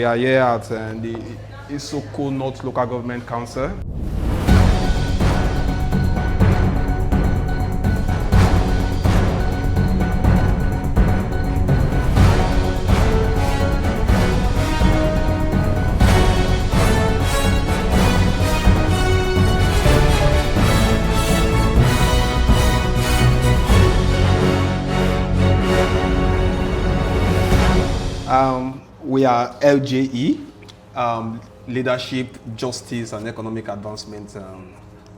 We are here at the Isoko Local Government Council. We are LJE, Leadership, Justice and Economic Advancement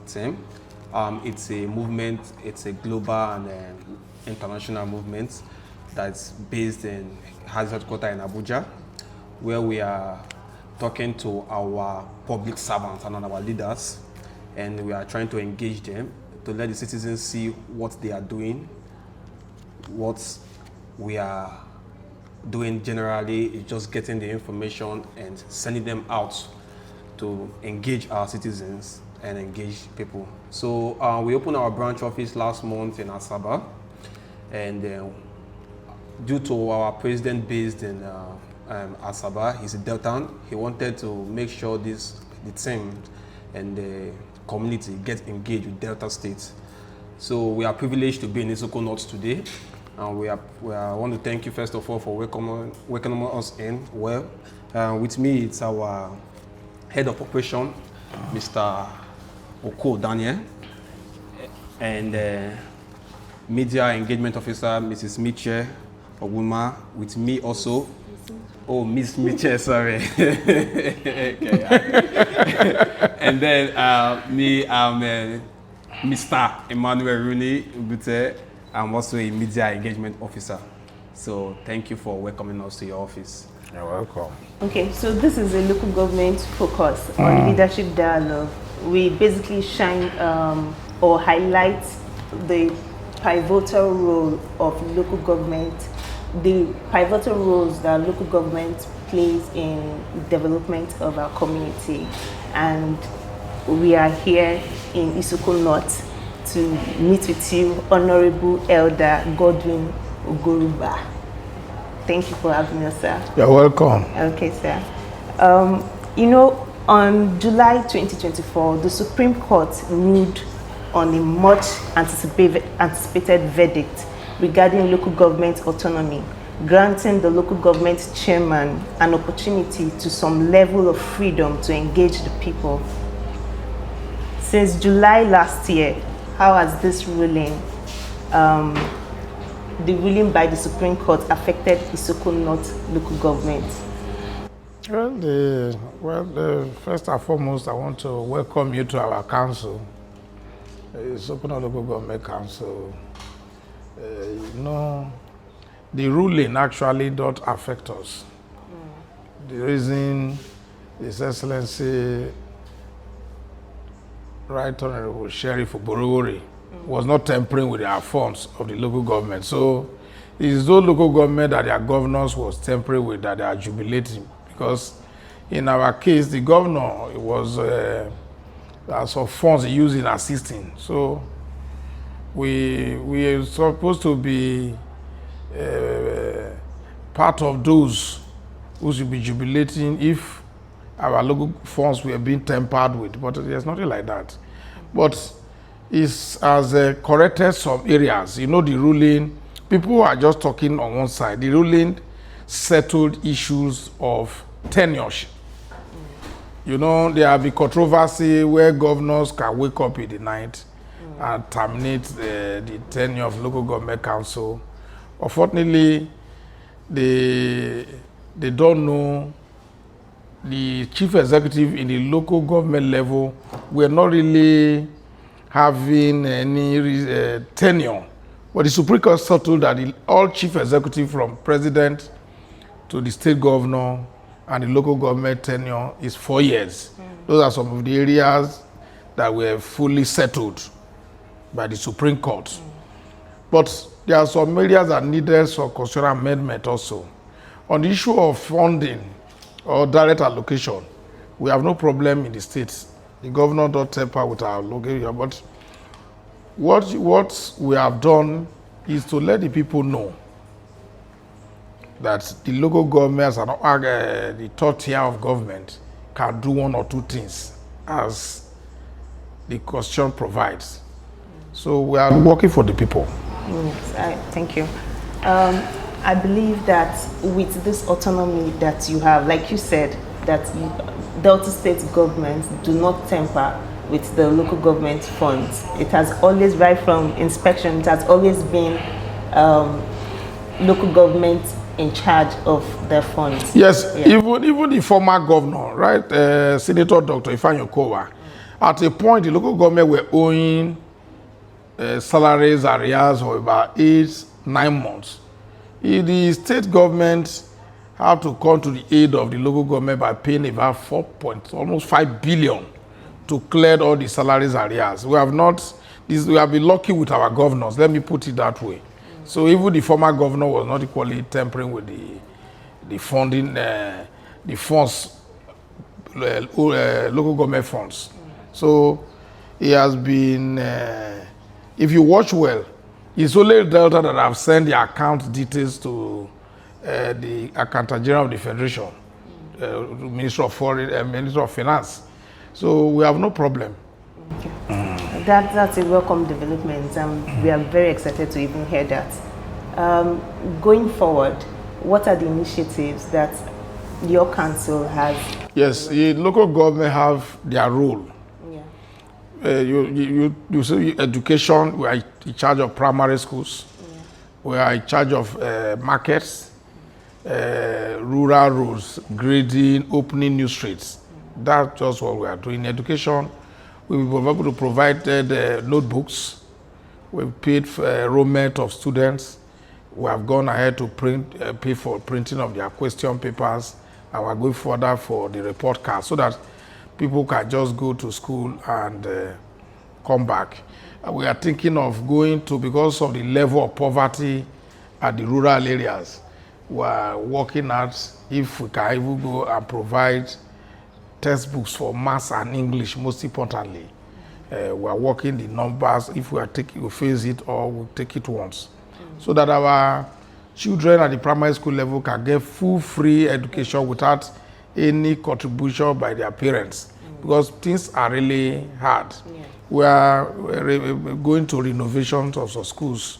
team. It's a movement, it's a global and international movement that's based in, has headquarters in Abuja, where we are talking to our public servants and our leaders, and we are trying to engage them to let the citizens see what they are doing, what we are doing generally is just getting the information and sending them out to engage our citizens and engage people. So we opened our branch office last month in Asaba, and due to our president based in Asaba, he's a Deltan, he wanted to make sure the team and the community get engaged with Delta State. So we are privileged to be in Isoko North today. And we want to thank you first of all for welcoming us in. Well, with me it's our head of operation, Mr. Oko Daniel, and media engagement officer, Mrs. Miche Oguma. With me also, Miss Miche, sorry. And then me, I'm Mr. Emmanuel Rooney Ubute. I'm also a media engagement officer. So thank you for welcoming us to your office. You're welcome. Okay, so this is a local government focus on leadership dialogue. We basically shine or highlight the pivotal role of local government, the pivotal roles that local government plays in development of our community. And we are here in Isoko North to meet with you, Honorable Elder Godwin Ogoruba. Thank you for having us, sir. You're welcome. Okay, sir. You know, on July 2024, the Supreme Court ruled on a much anticipated verdict regarding local government autonomy, granting the local government chairman an opportunity to some level of freedom to engage the people. Since July last year, how has this ruling, the ruling by the Supreme Court, affected Isoko North local government? Well, first and foremost, I want to welcome you to our council, Isoko North Local Government Council. You know, the ruling actually don't affect us. The reason His Excellency Right Honorable Sheriff Oborowori was not tampering with our funds of the local government. So it's those local government that their governors was tampering with that they are jubilating. Because in our case, the governor was some funds used in assisting. So we are supposed to be part of those who should be jubilating if our local funds were being tampered with, but there's nothing like that. But it has corrected some areas. You know, the ruling, people are just talking on one side. The ruling settled issues of tenure. You know, there have been controversy where governors can wake up in the night and terminate the tenure of local government council. Unfortunately, they don't know. The chief executive in the local government level were not really having any tenure. But the Supreme Court settled that all chief executive from president to the state governor and the local government tenure is 4 years. Those are some of the areas that were fully settled by the Supreme Court. But there are some areas that needed some constitutional amendment also. On the issue of funding or direct allocation, we have no problem in the states. The governor don't temper with our local area, but what we have done is to let the people know that the local governments and the third tier of government can do one or two things as the Constitution provides. So we are working for the people. Yes, thank you. I believe that with this autonomy that you have, like you said, that Delta State governments do not tamper with the local government funds. It has always, right from inspection, it has always been local government in charge of the funds. Yes, yeah. even the former governor, right, Senator Dr. Ifeanyi Okowa, at a point the local government were owing salaries arrears for about 8-9 months. The state government have to come to the aid of the local government by paying about almost 5 billion to clear all the salaries arrears. We have been lucky with our governors, let me put it that way. So even the former governor was not equally tampering with the funding, the funds, local government funds. So it has been, if you watch well, it's only Delta that have sent the account details to the Accountant General of the Federation, Minister of Foreign, Minister of Finance. So we have no problem. Okay. That's a welcome development, and we are very excited to even hear that. Going forward, what are the initiatives that your council has? Yes, the local government have their role. Yeah. You say education, we are in charge of primary schools. Yeah. We are in charge of markets, rural roads, grading, opening new streets. That's just what we are doing. Education, we will be able to provide notebooks. We've paid for enrollment of students. We have gone ahead to pay for printing of their question papers, and we're going further for the report cards so that people can just go to school and come back. We are thinking of going to, because of the level of poverty at the rural areas, we are working at if we can even go and provide textbooks for maths and English, most importantly. We are working the numbers, if we phase it or we take it once. So that our children at the primary school level can get full free education without any contribution by their parents, because things are really hard. Yeah. We are going to renovations of some schools,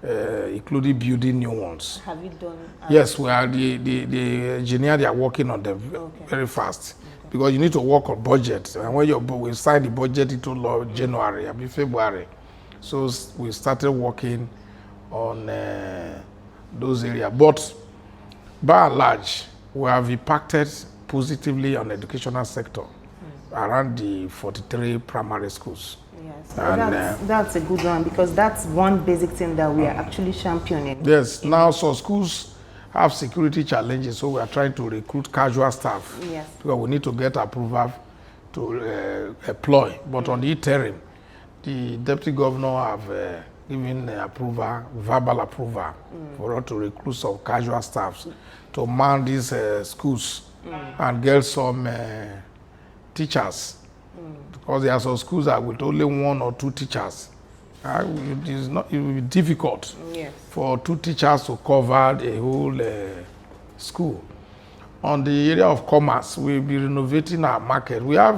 including building new ones. Have you done? Yes, we are the engineer, they are working on them very fast. Okay. Because you need to work on budget. And when we sign the budget into law January, I mean February. So we started working on those areas. But by and large, we have impacted positively on the educational sector around the 43 primary schools. Yes, and that's a good one, because that's one basic thing that we are actually championing. Yes, now so schools have security challenges, so we are trying to recruit casual staff. Yes. Because we need to get approval to employ. But on the interim, the deputy governor have given approval, verbal approval, for us to recruit some casual staffs to man these schools and get some teachers. Because there are some schools that with only 1 or 2 teachers. It will be difficult for 2 teachers to cover the whole school. On the area of commerce, we'll be renovating our market. We have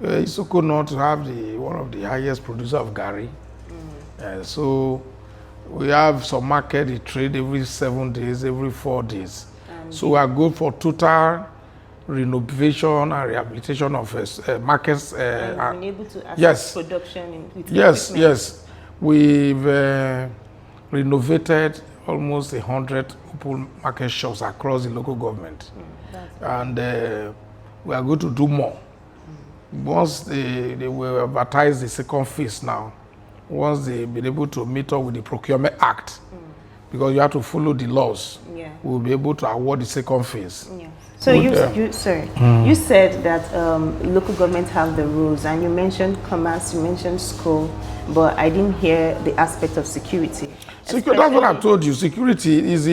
Isoko North have one of the highest producer of Gari. So we have some market, they trade every 7 days, every 4 days. So we are good for total renovation and rehabilitation of markets. And being able to access production with yes, yes. We've renovated almost 100 open market shops across the local government. And we are going to do more. Once they will advertise the second phase now, once they've been able to meet up with the Procurement Act, because you have to follow the laws, we'll be able to award the second phase. So you said that local governments have the rules, and you mentioned commerce, you mentioned school, but I didn't hear the aspect of security. That's what I told you. Security is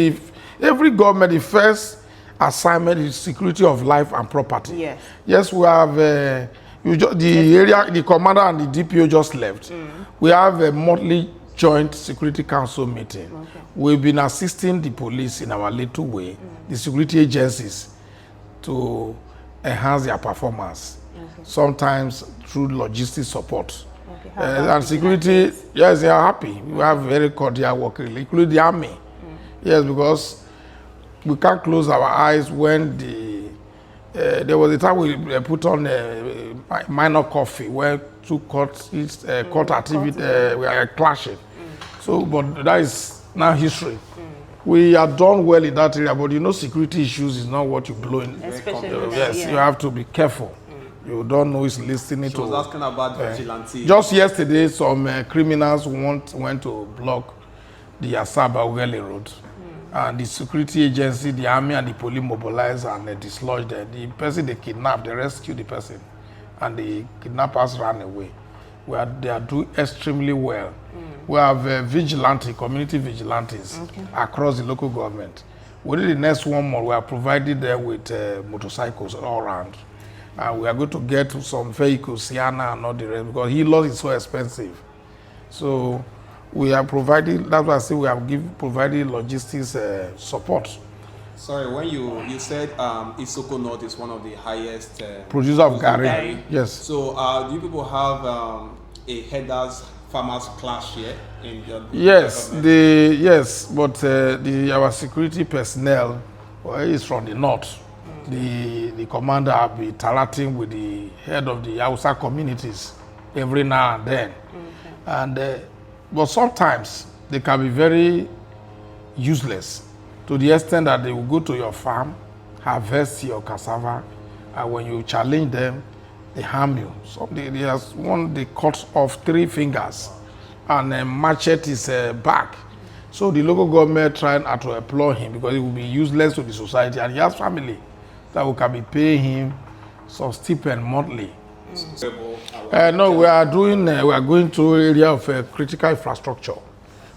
every government, the first assignment is security of life and property. Yes. Yes, we have the area, the commander and the DPO just left. We have monthly joint Security Council meeting. Okay. We've been assisting the police in our little way, the security agencies, to enhance their performance. Okay. Sometimes through logistics support. Okay. How about And security, yes, they are happy. We have very cordial work, including the army. Yes, because we can't close our eyes when there was a time we put on a minor coffee where two court activity were clashing. So, but that is now history. We are done well in that area, but you know, security issues is not what you blow in. Especially Yes, you have to be careful. You don't know who's listening She to. was asking about vigilante. Just yesterday, some criminals went to block the Asaba Ugele Road. And the security agency, the army and the police mobilized and dislodged the person they kidnapped. They rescued the person. And the kidnappers ran away. They are doing extremely well. We have community vigilantes across the local government. Within the next 1 month, we are provided them with motorcycles all around. And we are going to get some vehicles, Sienna and all the rest, because Helos is so expensive. So we are providing, that's why I say we have provided logistics support. Sorry, when you said Isoko North is one of the highest Producer of Gary. Yes. So do you people have a headers farmers clash here in your Yes, but our security personnel is from the north. The commander will be interacting with the head of the Hausa communities every now and then. And but sometimes they can be very useless to the extent that they will go to your farm, harvest your cassava, and when you challenge them, they harm you. So there's one they cut off 3 fingers and machete his back. So the local government trying to employ him because he will be useless to the society, and he has family that we can be paying him some stipend monthly. No, we are going to area of critical infrastructure.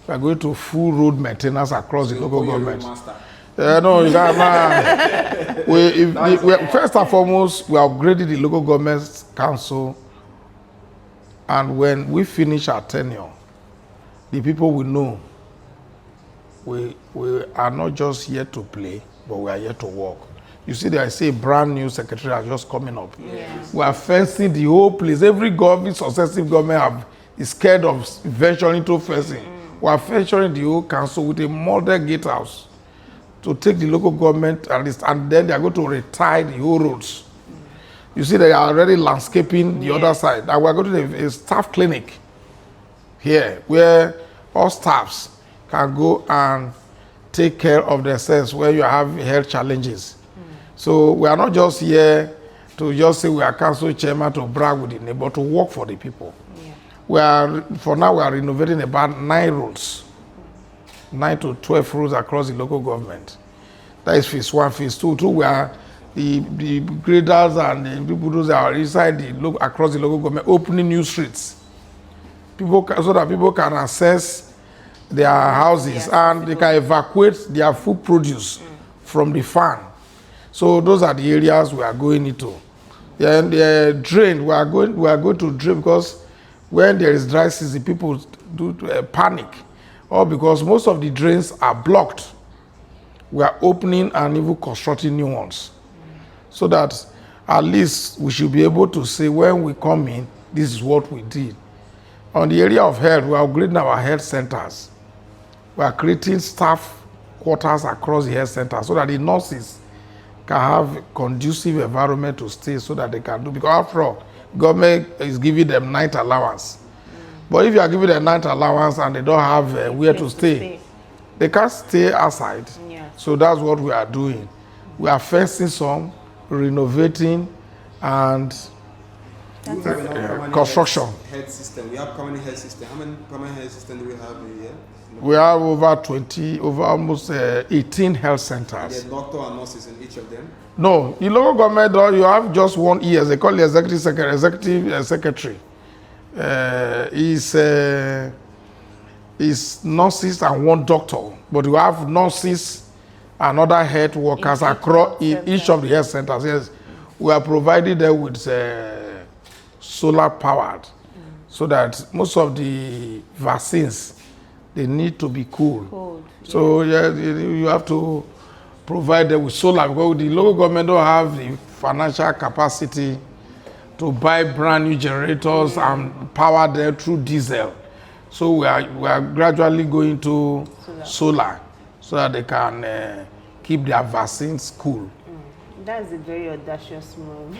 We are going to full road maintenance across the local government. No, first and foremost, we upgraded the local government council, and when we finish our tenure, the people will know we are not just here to play, but we are here to work. You see, there I say brand new secretariat just coming up. Yes. We are fencing the whole place. Every government, successive government is scared of venturing into fencing. We are fencing the whole council with a model gatehouse to take the local government and then they are going to retire the whole roads. You see, they are already landscaping the other side. And we are going to a staff clinic here where all staffs can go and take care of themselves when you have health challenges. So we are not just here to just say we are council chairman to brag with the neighbor, but to work for the people. Yeah. For now, we are renovating about 9 roads, 9 to 12 roads across the local government. That is phase 1. Phase 2, we are the graders and the people those are inside across the local government opening new streets. So that people can access their houses and they can evacuate their food produce from the farm. So those are the areas we are going into. Then the drain, we are going to drain because when there is dry season, people do panic, or because most of the drains are blocked. We are opening and even constructing new ones, so that at least we should be able to say when we come in, this is what we did. On the area of health, we are upgrading our health centers. We are creating staff quarters across the health centers so that the nurses can have a conducive environment to stay so that they can do, because after all, government is giving them night allowance. But if you are giving them night allowance and they don't have where to stay, they can't stay outside. Yeah. So that's what we are doing. We are fencing some, renovating, and construction. Health system. We have permanent health system. How many permanent health systems do we have in here? We have over almost 18 health centers. There are doctors and nurses in each of them? No, in local government, you have just one ES. They call it executive secretary. Is nurses and one doctor, but you have nurses and other health workers across each of the health centers. Yes, we are providing them with solar powered, so that most of the vaccines they need to be cool. Cold, So yeah, you have to provide them with solar, because the local government don't have the financial capacity to buy brand new generators and power them through diesel. So we are gradually going to solar so that they can keep their vaccines cool. That's a very audacious move,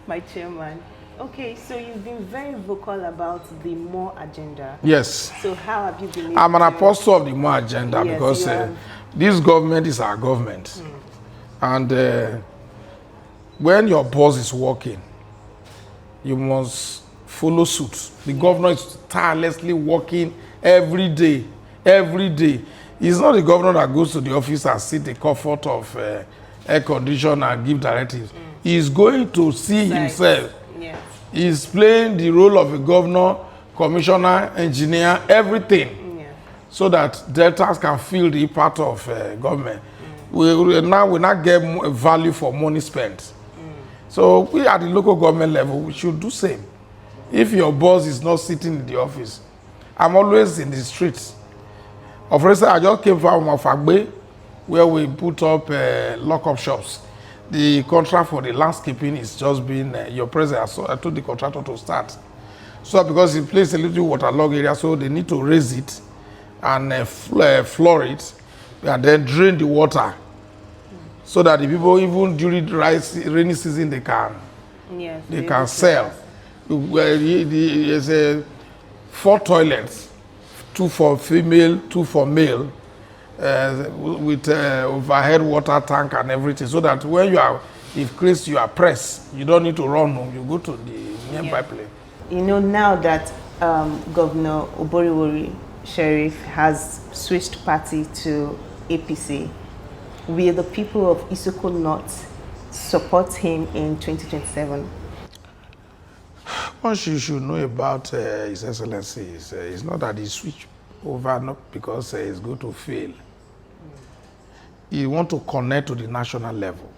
my chairman. Okay, so you've been very vocal about the more agenda. Yes. So how have you been? I'm an apostle of the more agenda, Yes, because this government is our government. And when your boss is working, you must follow suit. The governor is tirelessly working every day, every day. It's not the governor that goes to the office and sit the comfort of air condition and give directives. He's going to see himself. Yes. He's playing the role of a governor, commissioner, engineer, everything, so that Deltas can feel the impact of government. We now get value for money spent. So we at the local government level, we should do same. If your boss is not sitting in the office, I'm always in the streets. Of recent, I just came from Afagbe, where we put up lock-up shops. The contract for the landscaping is just being your president. So I told the contractor to start. So because it plays a little waterlogged area, so they need to raise it and floor it, and then drain the water, so that the people, even during rainy season, they can sell. There's 4 toilets, 2 for female, 2 for male, with overhead water tank and everything, so that when if case you are pressed, you don't need to run home, you go to the nearby place. You know, now that Governor Oboriwori Sheriff has switched party to APC, will the people of Isoko North support him in 2027? What you should know about His Excellency is it's not that he switched over not because he's going to fail. He wants to connect to the national level.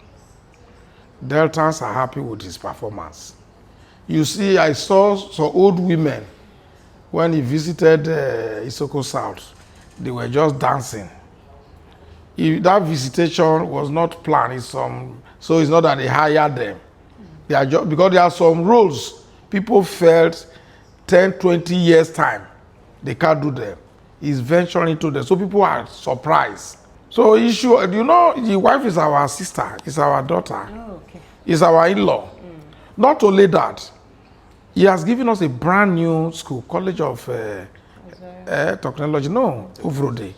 Deltans are happy with his performance. You see, I saw some old women when he visited Isoko South. They were just dancing. That visitation was not planned. So it's not that they hired them. They are just, because there are some roles people felt 10, 20 years time, they can't do them. He's venturing into them. So people are surprised. So you know, the wife is our sister, is our daughter, is our in-law. Not only that, he has given us a brand new school, College of Technology, Uvrode.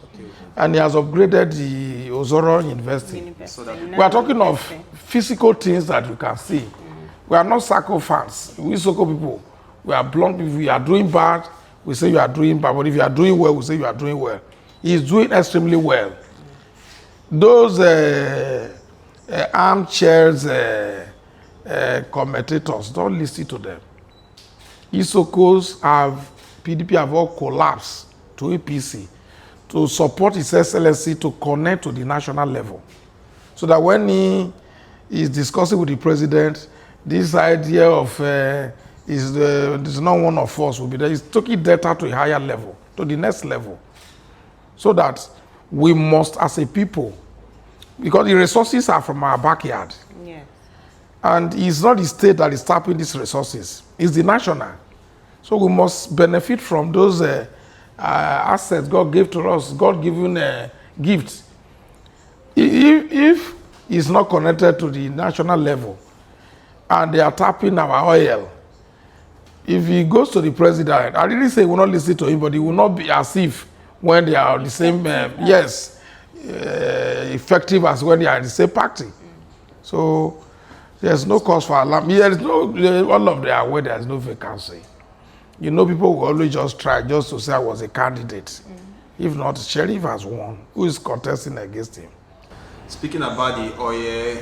And he has upgraded the Ozoro University. We are talking of physical things that you can see. We are not Sako fans. We Soko people. We are blunt people. We are doing bad, we say you are doing bad. But if you are doing well, we say you are doing well. He is doing extremely well. Those armchairs commentators, don't listen to them. Isokos PDP have all collapsed to APC to support His Excellency to connect to the national level. So that when he is discussing with the president, this idea of is not one of us will be there. He's taking data to a higher level, to the next level. So that we must, as a people, because the resources are from our backyard. Yes. And it's not the state that is tapping these resources, it's the national. So we must benefit from those assets God gave to us, God-given gifts. If it's not connected to the national level and they are tapping our oil, if he goes to the president, I didn't say he will not listen to him, but he will not be as if when they are the same, effective as when they are in the same party. So there's no cause for alarm. There is no, all of them are aware there is no vacancy. You know, people will always just try just to say I was a candidate. If not, Sheriff has won. Who is contesting against him? Speaking about the oil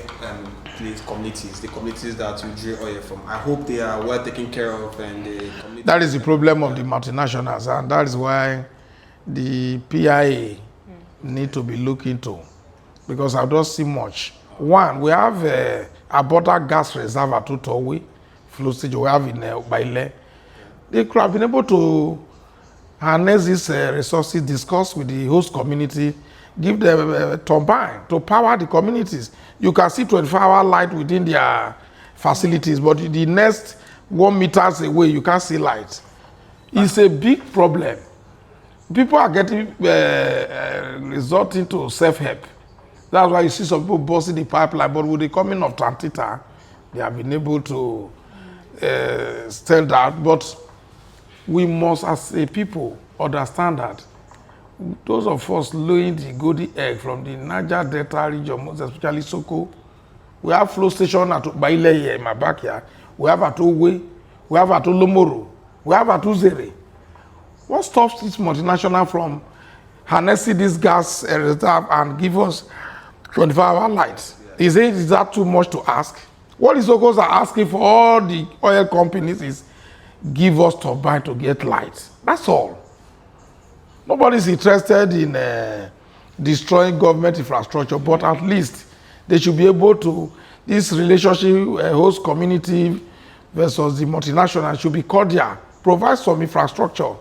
communities, the communities that you drill oil from, I hope they are well taken care of. And that is the problem of the multinationals, and that is why the PIA need to be looked into, because I don't see much. One, we have a border gas reserve at Utowe, flow stage we have in Baile. They could have been able to harness these resources, discuss with the host community, give them a turbine to power the communities. You can see 24-hour light within their facilities, but the next 1 meters away, you can't see light. It's a big problem. People are getting resorting to self-help. That's why you see some people busting the pipeline, but with the coming of Tantita, they have been able to sell that. But we must, as a people, understand that those of us laying the golden egg from the Niger Delta region, most especially Isoko, we have flow station at Baile here in my backyard, we have at Owe, we have at Olomoro, we have at Uzere. What stops this multinational from harnessing this gas reserve and give us 24-hour light? Is that too much to ask? What Isokos are asking for all the oil companies is give us turbine to get light. That's all. Nobody's interested in destroying government infrastructure, but at least they should be able to, this relationship, host community versus the multinational should be cordial, provide some infrastructure,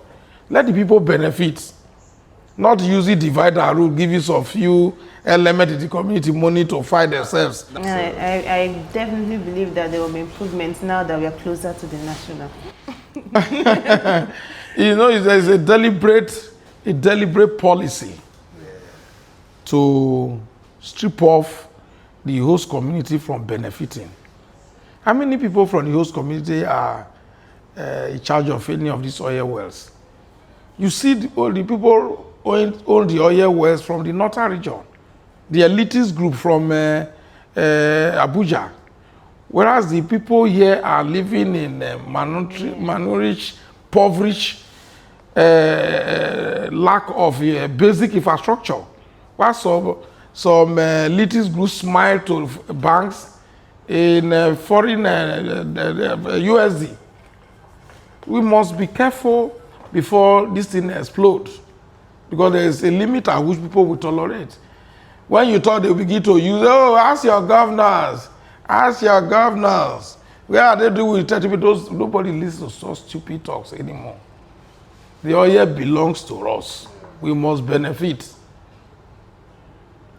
let the people benefit, not using divide and rule, give you some few elements in the community money to fight themselves. I definitely believe that there will be improvements now that we are closer to the national. You know, there's a deliberate policy to strip off the host community from benefiting. How many people from the host community are in charge of any of these oil wells? You see all the people own the oil wells from the northern region, the elitist group from Abuja, whereas the people here are living in malnourished, impoverished, lack of basic infrastructure. While some elitist groups smile to banks in foreign USD. We must be careful before this thing explodes, because there is a limit at which people will tolerate. When you thought they begin to use, oh, ask your governors, where are they doing with 30 people? Nobody listens to such stupid talks anymore. The oil belongs to us. We must benefit.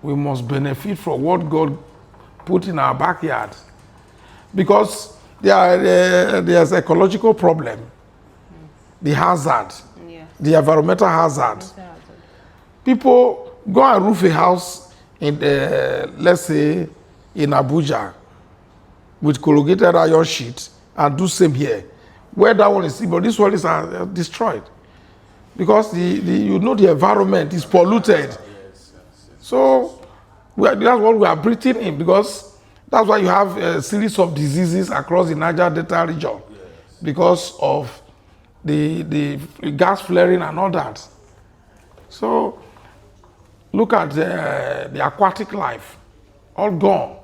We must benefit from what God put in our backyard, because there's ecological problem, the hazard, the environmental hazard. People go and roof a house in, let's say, in Abuja with corrugated iron sheet and do same here. Where that one is, but this one is destroyed because you know the environment is polluted. So that's what we are breathing in, because that's why you have a series of diseases across the Niger Delta region because of the gas flaring and all that. So look at the aquatic life, all gone.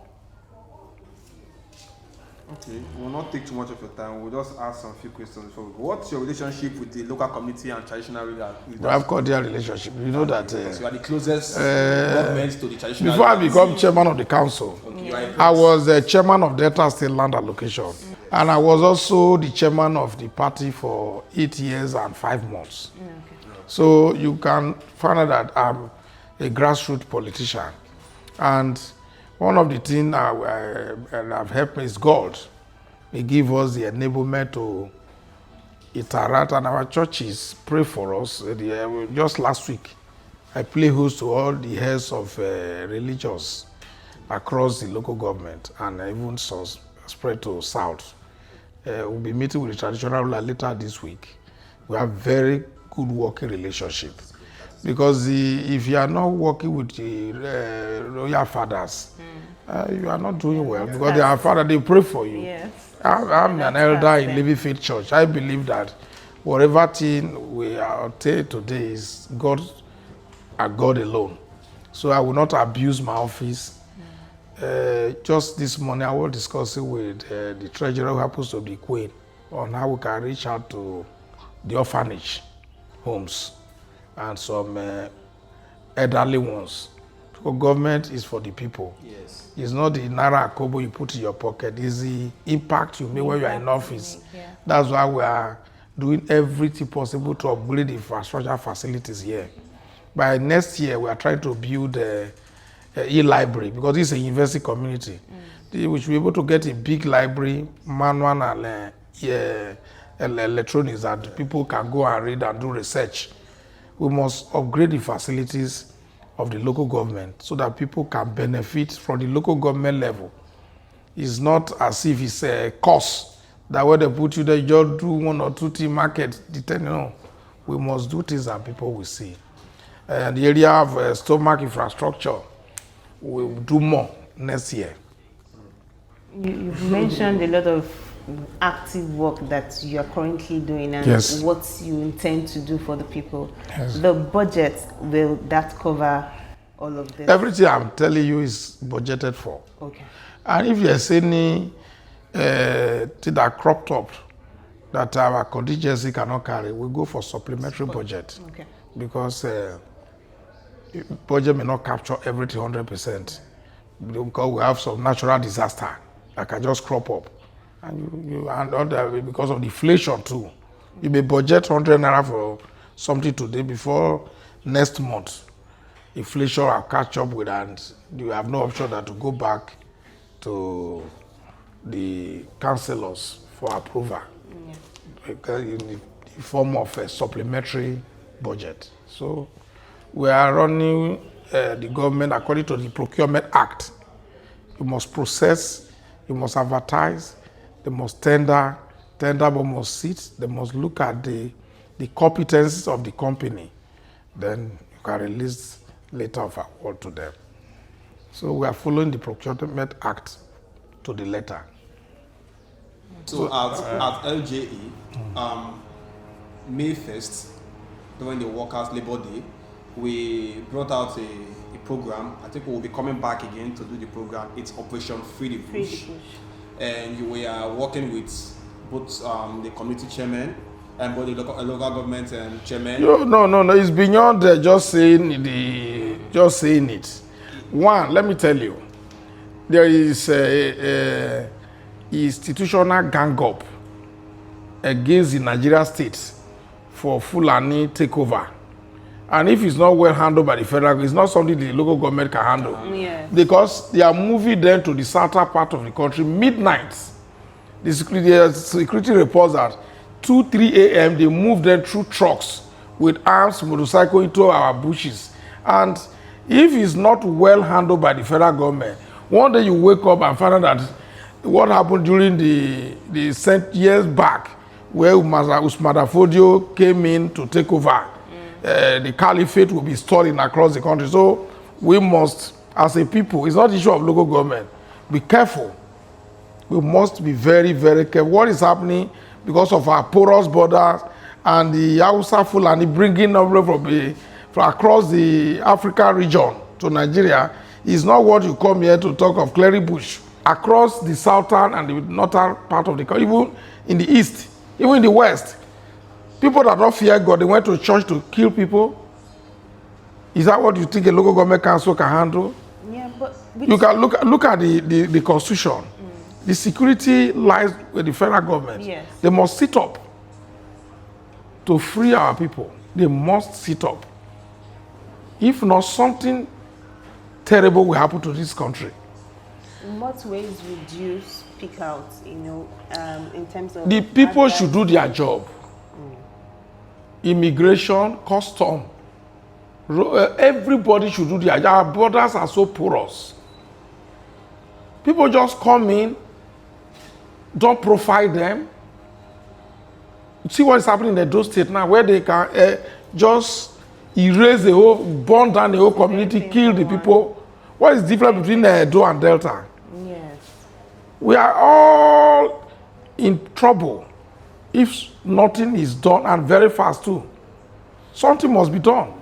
Okay, we'll not take too much of your time. We'll just ask some few questions. What's your relationship with the local community and traditional leaders? We have cordial relationship. You know that. So you are the closest government to the traditional before leaders. I become chairman of the council, I was the chairman of Delta State Land Allocation. And I was also the chairman of the party for 8 years and 5 months. So you can find out that I'm a grassroots politician. And one of the things that have helped me is God. He give us the enablement to interact, and our churches pray for us. Just last week, I play host to all the heads of religions across the local government, and even spread to south. We'll be meeting with the traditional ruler later this week. We have very good working relationship, because if you are not working with the royal fathers, you are not doing well, because they are father, they pray for you. Yes. I'm an elder in Living Faith Church. I believe that whatever thing we are today is God and God alone. So I will not abuse my office. Just this morning, I was discussing with the treasurer, who happens to be Queen, on how we can reach out to the orphanage homes and some elderly ones. Because government is for the people. Yes. It's not the naira kobo you put in your pocket. It's the impact you make when you are in office. That's why we are doing everything possible to upgrade the infrastructure facilities here. By next year, we are trying to build a e-library because it's a university community. We should be able to get a big library, manual and electronics that people can go and read and do research. We must upgrade the facilities of the local government so that people can benefit from the local government level. It's not as if it's a cost that when they put you there, you just do 1 or 2 things, market, no. We must do things that people will see. And the area of stomach infrastructure, we will do more next year. You've mentioned a lot of active work that you are currently doing and Yes. what you intend to do for the people. Yes. The budget, will that cover all of this? Everything I'm telling you is budgeted for. Okay. And if there's any thing that cropped up that our contingency cannot carry, we go for supplementary budget. Okay. Because budget may not capture everything 100%. Because we have some natural disaster that can just crop up. And because of the inflation too. You may budget 100 naira for something today before next month. Inflation will catch up with, and you have no option than to go back to the councillors for approval. Because in the form of a supplementary budget. So we are running the government according to the Procurement Act. You must process, you must advertise, they must tender but must sit, they must look at the competencies of the company. Then you can release letter of award to them. So we are following the Procurement Act to the letter. So at LJE, May 1st, during the Workers' Labour Day, we brought out a program. I think we'll be coming back again to do the program. It's Operation Free the Bush. And we are working with both the community chairman and both the local government chairman. No. It's beyond just saying it. One, let me tell you, there is a institutional gang up against the Nigeria state for Fulani takeover. And if it's not well handled by the federal government, it's not something the local government can handle. Yes. Because they are moving them to the southern part of the country midnight. The security reports that 2-3 a.m. they move them through trucks with arms, motorcycle into our bushes. And if it's not well handled by the federal government, one day you wake up and find out that what happened during the years back, where Usman Fodio came in to take over, the caliphate will be stalling across the country. So we must, as a people, it's not the issue of local government, be careful. We must be very, very careful. What is happening because of our porous borders and the Hausa Fulani bringing over from across the Africa region to Nigeria is not what you come here to talk of clearing bush. Across the southern and the northern part of the country, even in the east, even in the west, people that don't fear God, they went to church to kill people. Is that what you think a local government council can handle? Yeah, but you can look at the constitution. The security lies with the federal government. Yes. They must sit up to free our people. They must sit up. If not, something terrible will happen to this country. in what ways would you speak out, in terms of... The people should do their job. Immigration, custom. Everybody should do their job. Our borders are so porous. People just come in, don't profile them. See what is happening in Edo State now, where they can just erase the whole, burn down the whole community, kill the people. What is the difference between Edo and Delta? Yes. We are all in trouble if nothing is done, and very fast too. Something must be done.